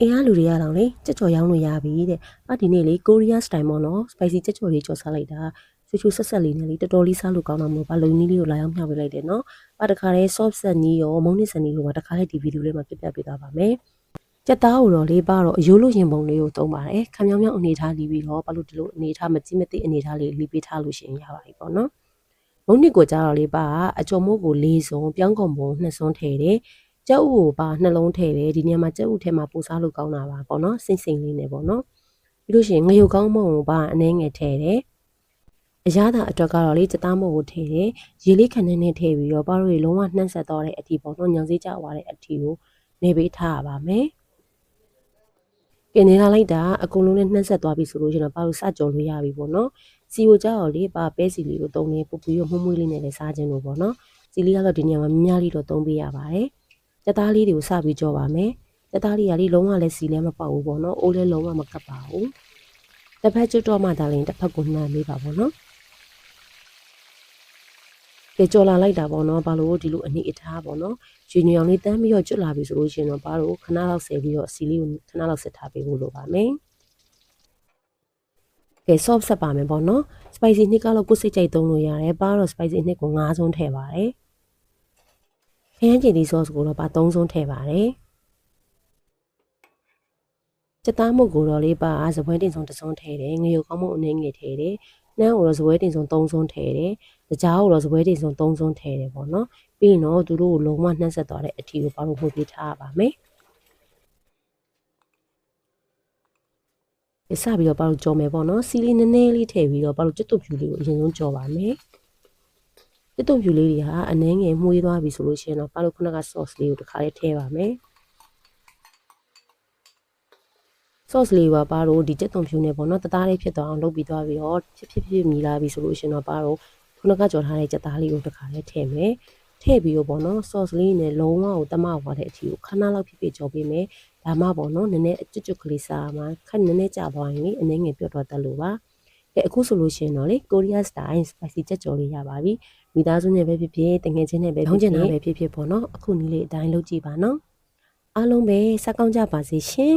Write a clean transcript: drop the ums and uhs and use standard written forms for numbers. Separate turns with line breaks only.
အင်းအားလူတွေရတော့လေကြက်ကြော်ရောင်းလို့ရပြီတဲ့ဒီနေ့လေကိုရီးယားစတိုင်ပေါ့နော် spicy ကြက်ကြော်လေးကြော်စားလိုက်တာချူချူဆက်ဆက်လေးနဲ့လေတော်တော်လေးစားလို့ကောင်းတာမို့လုံနီးလေးကိုလာရောက်မျှဝေလိုက်တယ်နော်တခါတည်း soft ဆက်နီးရောမုံနစ်စနီးကိုပါတခါတည်းဒီဗီဒီယိုလေးမှာပြပြပေးသွားပါမယ်ကြက်သားကိုတော့လေးပါတော့အယိုးလို့ရင်ပုံလေးကိုသုံးပါတယ်ခမ်းမြောင်းမြောင်းအနေထားလီးပြီးတော့ဘာလို့ဒီလိုအနေထားမကြည့်မသိအနေထားလေးလီးပေးထားလို့ရှိရင်ရပါပြီပေါ့နော်မုံနစ်ကိုကြားတော့လေးပါအကျော်မိုးကို၄စုံပြောင်းကုန်ပုံ2စွန်းထည့်တယ်ကျုပ်ကိုပါနှလုံးထည့်တယ်ဒီနေရာမှာကျုပ်ထဲမှာပိုစားလို့ကောင်းတာပါပေါ့နော်စိမ့်စိမ့်လေးနဲ့ပေါ့နော်ပြီးလို့ရှိရင်ငရုတ်ကောင်းမုံကိုပါအနှဲငယ်ထည့်တယ်အရသာအတွက်ကတော့လေစသားမုံကိုထည့်တယ်ရေလေးခဏနဲ့ထည့်ပြီးတော့ပါတို့ရေလုံးဝနှံ့ဆက်သွားတဲ့အထီပေါ့နော်ညောင်စေးကျသွားတဲ့အထီကိုနေပေးထားရပါမယ်ကင်နေလာလိုက်တာအကုန်လုံးနဲ့နှံ့ဆက်သွားပြီဆိုလို့ရှိရင်တော့ပါတို့စကြော်လို့ရပြီပေါ့နော်စီကိုကြောက်လေပါပဲစီလေးကိုတုံးနေပူပူရမှုမွေးလေးနဲ့လည်းစားခြင်းလို့ပေါ့နော်စီလေးကတော့ဒီနေရာမှာများများလေးတော့တုံးပေးရပါတယ်ကြက်သားလေးတွေကိုစပြီးကြော်ပါမယ်ကြက်သားလေးကလေးလုံးဝလည်းစီလည်းမပေါက်ဘူးပေါ့နော်အိုးလည်းလုံးဝမကပ်ပါဘူးတစ်ဖက်ကျွတ်တော့မှဒါလည်းတစ်ဖက်ကိုနှမ်းပေးပါပေါ့နော်ကြကြော်လာလိုက်တာပေါ့နော်ဘာလို့ဒီလိုအနေအထားပေါ့နော်ဂျူနီယောင်လေးတန်းပြီးတော့ကျွတ်လာပြီဆိုလို့ရှိရင်တော့ဘာလို့ခဏလောက်ဆယ်ပြီးတော့စီလေးကိုခဏလောက်ဆက်ထားပေးဖို့လိုပါမယ်ကဲ soft ဆက်ပါမယ်ပေါ့နော် spicy နှစ်ကတော့ကိုယ်စိတ်ကြိုက်သုံးလို့ရတယ်ပါတော့ spicy နှစ်ကို9ဆုံးထည့်ပါတယ်ခရမ်းချီဒီ sauce ကိုတော့ပါ3ဆုံးထည့်ပါတယ်စသားမုတ်ကိုတော့လေးပါစပွဲတင်ဆုံး1ဆုံးထည့်တယ်ငရုတ်ကောင်းမုတ်အနေငယ်ထည့်တယ်နှမ်းကိုတော့စပွဲတင်ဆုံး3ဆုံးထည့်တယ်ကြားကိုတော့စပွဲတင်ဆုံး3ဆုံးထည့်တယ်ပေါ့နော်ပြီးရင်တော့သူတို့ကိုလုံးဝနှက်ဆက်သွားတဲ့အထီကိုပါလို့မှုပေးထားရပါမယ်စပြီးတော့ပါလို့ကြော်မယ်ပေါ့နော်စီလေးနည်းနည်းလေးထည့်ပြီးတော့ပါလို့ကျွတ်တုပ်ဖြူလေးကိုအရင်ဆုံးကြော်ပါမယ်ကျွတ်တုပ်ဖြူလေးတွေဟာအနှဲငယ်မှုေးသွားပြီဆိုလို့ရှိရင်တော့ပါလို့ခုနက sauce လေးကိုတစ်ခါလေးထည့်ပါမယ်sauce လေးပါပါတော့ဒီကြက်သွန်ဖြူနဲ့ပေါ့နော်တသားလေးဖြစ်သွားအောင်လုပ်ပြီးသွားပြီးတော့ဖြစ်မြည်လာပြီဆိုလို့ရှင်တော့ပါတော့ခုနကကြော်ထားတဲ့ကြက်သားလေးကိုတစ်ခါလေးထည့်မယ်ထည့်ပြီးတော့ပေါ့နော် sauce လေးနဲ့လုံးဝကိုတမဝါတဲ့အထီကိုခဏလောက်ဖြစ်ကြော်ပေးမယ်ဒါမှပေါ့နော်နည်းနည်းကျွတ်ကလေးစားမှာခက်နည်းနည်းကြာသွားရင်လေအနည်းငယ်ပြော့တော့တက်လို့ပါအခုဆိုလို့ရှိရင်တော့လေကိုရီးယား style spicy ကြက်ကြော်လေးရပါပြီမိသားစုနဲ့ပဲဖြစ်ဖြစ်တငယ်ချင်းနဲ့ပဲဖြစ်ဖြစ်ပေါ့နော်အခုနီးလေးအတိုင်းလုပ်ကြည့်ပါနော်အားလုံးပဲစားကောင်းကြပါစေရှင်